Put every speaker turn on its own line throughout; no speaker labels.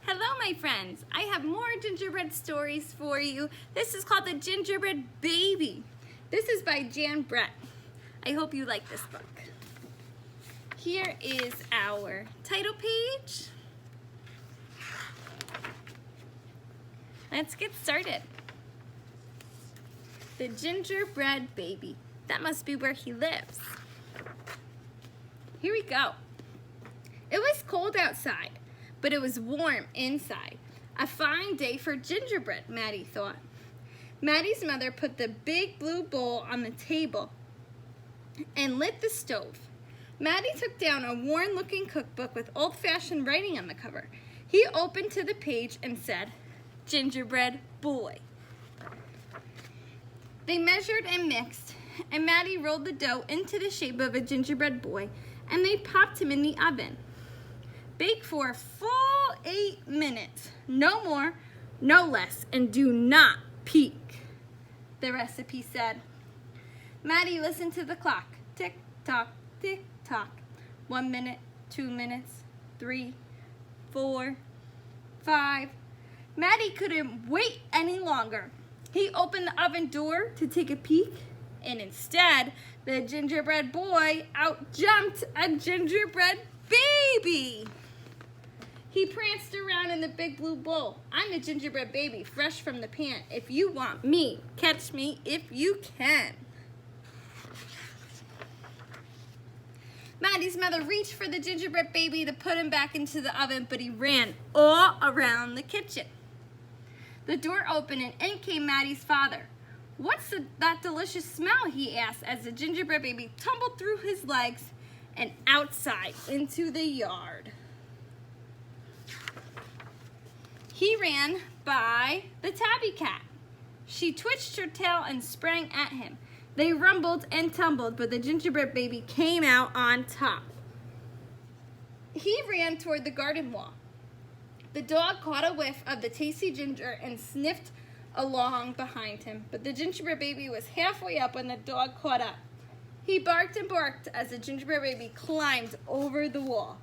Hello, my friends. I have more gingerbread stories for you. This is called The Gingerbread Baby. This is by Jan Brett. I hope you like this book. Here is our title page. Let's get started. The Gingerbread Baby. That must be where he lives. Here we go. It was cold outside, but it was warm inside. A fine day for gingerbread, Maddie thought. Maddie's mother put the big blue bowl on the table and lit the stove. Maddie took down a worn-looking cookbook with old-fashioned writing on the cover. He opened to the page and said, "Gingerbread Boy." They measured and mixed, and Maddie rolled the dough into the shape of a gingerbread boy, and they popped him in the oven. Bake for a full 8 minutes, no more, no less, and do not peek, the recipe said. Maddie listened to the clock. Tick tock, tick tock. 1 minute, 2 minutes, 3, 4, 5. Maddie couldn't wait any longer. He opened the oven door to take a peek, and instead, the gingerbread boy out-jumped a gingerbread baby. He pranced around in the big blue bowl. "I'm the gingerbread baby, fresh from the pan. If you want me, catch me if you can." Maddie's mother reached for the gingerbread baby to put him back into the oven, but he ran all around the kitchen. The door opened and in came Maddie's father. "What's that delicious smell?" he asked as the gingerbread baby tumbled through his legs and outside into the yard. He ran by the tabby cat. She twitched her tail and sprang at him. They rumbled and tumbled, but the gingerbread baby came out on top. He ran toward the garden wall. The dog caught a whiff of the tasty ginger and sniffed along behind him, but the gingerbread baby was halfway up when the dog caught up. He barked and barked as the gingerbread baby climbed over the wall.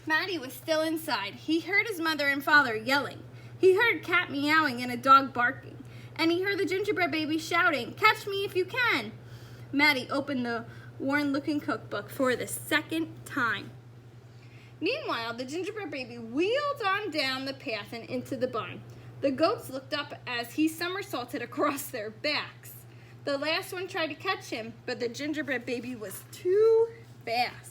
Maddie was still inside. He heard his mother and father yelling. He heard a cat meowing and a dog barking. And he heard the gingerbread baby shouting, "Catch me if you can." Maddie opened the worn-looking cookbook for the second time. Meanwhile, the gingerbread baby wheeled on down the path and into the barn. The goats looked up as he somersaulted across their backs. The last one tried to catch him, but the gingerbread baby was too fast.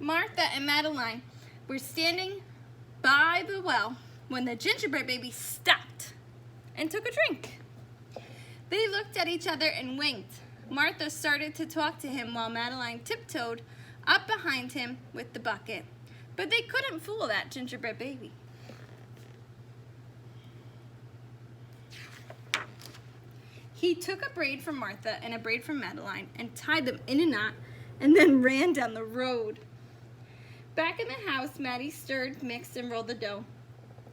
Martha and Madeline were standing by the well when the gingerbread baby stopped and took a drink. They looked at each other and winked. Martha started to talk to him while Madeline tiptoed up behind him with the bucket. But they couldn't fool that gingerbread baby. He took a braid from Martha and a braid from Madeline and tied them in a knot and then ran down the road. Back in the house, Maddie stirred, mixed, and rolled the dough.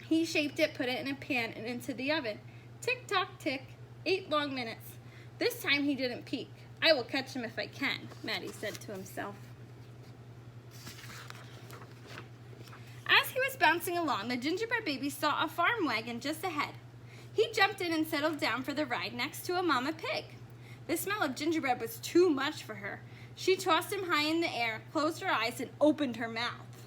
He shaped it, put it in a pan, and into the oven. Tick tock tick, 8 long minutes. This time he didn't peek. "I will catch him if I can," Maddie said to himself. As he was bouncing along, the gingerbread baby saw a farm wagon just ahead. He jumped in and settled down for the ride next to a mama pig. The smell of gingerbread was too much for her. She tossed him high in the air, closed her eyes, and opened her mouth.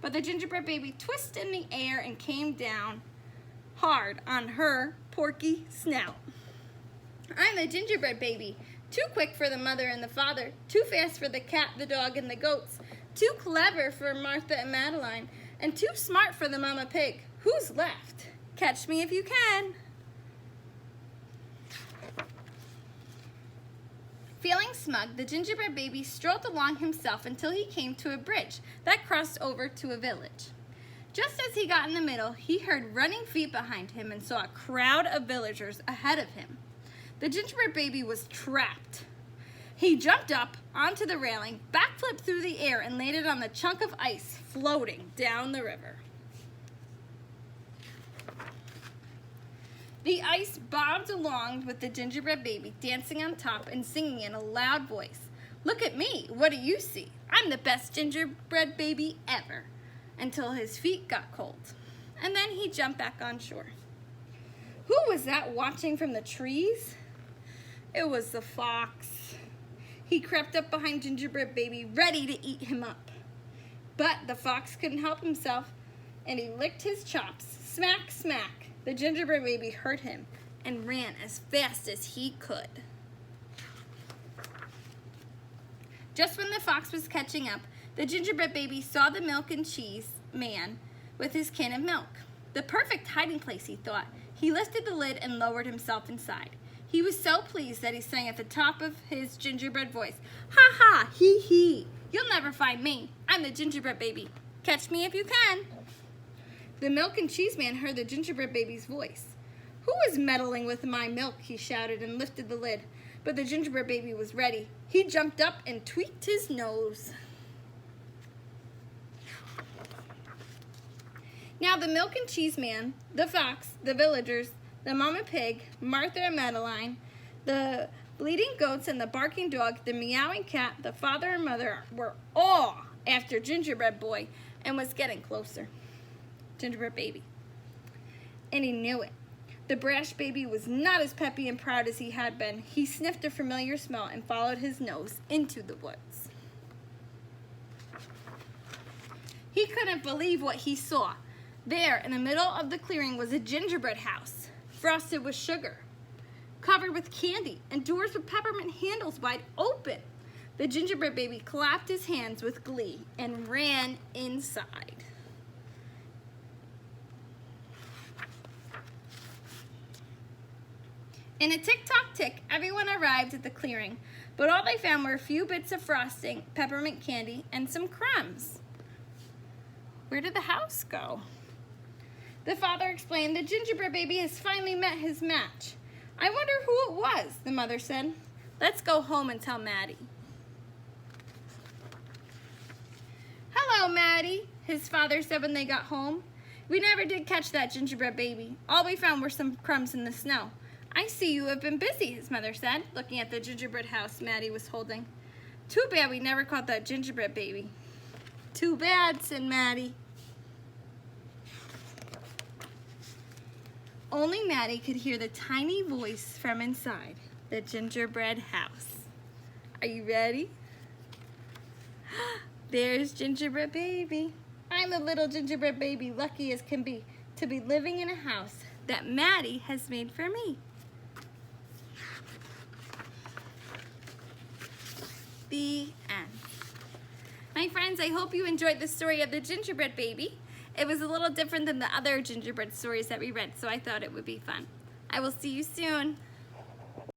But the gingerbread baby twisted in the air and came down hard on her porky snout. "I'm the gingerbread baby. Too quick for the mother and the father, too fast for the cat, the dog, and the goats, too clever for Martha and Madeline, and too smart for the mama pig. Who's left? Catch me if you can." Feeling smug, the gingerbread baby strolled along himself until he came to a bridge that crossed over to a village. Just as he got in the middle, he heard running feet behind him and saw a crowd of villagers ahead of him. The gingerbread baby was trapped. He jumped up onto the railing, backflipped through the air, and landed on the chunk of ice floating down the river. The ice bobbed along with the gingerbread baby, dancing on top and singing in a loud voice. "Look at me, what do you see? I'm the best gingerbread baby ever," until his feet got cold. And then he jumped back on shore. Who was that watching from the trees? It was the fox. He crept up behind Gingerbread Baby, ready to eat him up. But the fox couldn't help himself, and he licked his chops. Smack, smack. The Gingerbread Baby heard him and ran as fast as he could. Just when the fox was catching up, the Gingerbread Baby saw the milk and cheese man with his can of milk. The perfect hiding place, he thought. He lifted the lid and lowered himself inside. He was so pleased that he sang at the top of his gingerbread voice, "Ha ha, hee hee. You'll never find me. I'm the Gingerbread Baby. Catch me if you can." The milk and cheese man heard the Gingerbread Baby's voice. "Who is meddling with my milk?" he shouted and lifted the lid. But the Gingerbread Baby was ready. He jumped up and tweaked his nose. Now the milk and cheese man, the fox, the villagers, the mama pig, Martha and Madeline, the bleating goats and the barking dog, the meowing cat, the father and mother were all after Gingerbread Boy and was getting closer. Gingerbread Baby. And he knew it. The brash baby was not as peppy and proud as he had been. He sniffed a familiar smell and followed his nose into the woods. He couldn't believe what he saw. There, in the middle of the clearing, was a gingerbread house, frosted with sugar, covered with candy, and doors with peppermint handles wide open. The Gingerbread Baby clapped his hands with glee and ran inside. In a tick-tock-tick, everyone arrived at the clearing, but all they found were a few bits of frosting, peppermint candy, and some crumbs. Where did the house go? The father explained, "The Gingerbread Baby has finally met his match." "I wonder who it was," the mother said. "Let's go home and tell Maddie." "Hello, Maddie," his father said when they got home. "We never did catch that Gingerbread Baby. All we found were some crumbs in the snow." "I see you have been busy," his mother said, looking at the gingerbread house Maddie was holding. "Too bad we never caught that Gingerbread Baby." "Too bad," said Maddie. Only Maddie could hear the tiny voice from inside the gingerbread house. "Are you ready?" "There's Gingerbread Baby. I'm a little gingerbread baby, lucky as can be, to be living in a house that Maddie has made for me." The end. My friends, I hope you enjoyed the story of the Gingerbread Baby. It was a little different than the other gingerbread stories that we read, so I thought it would be fun. I will see you soon.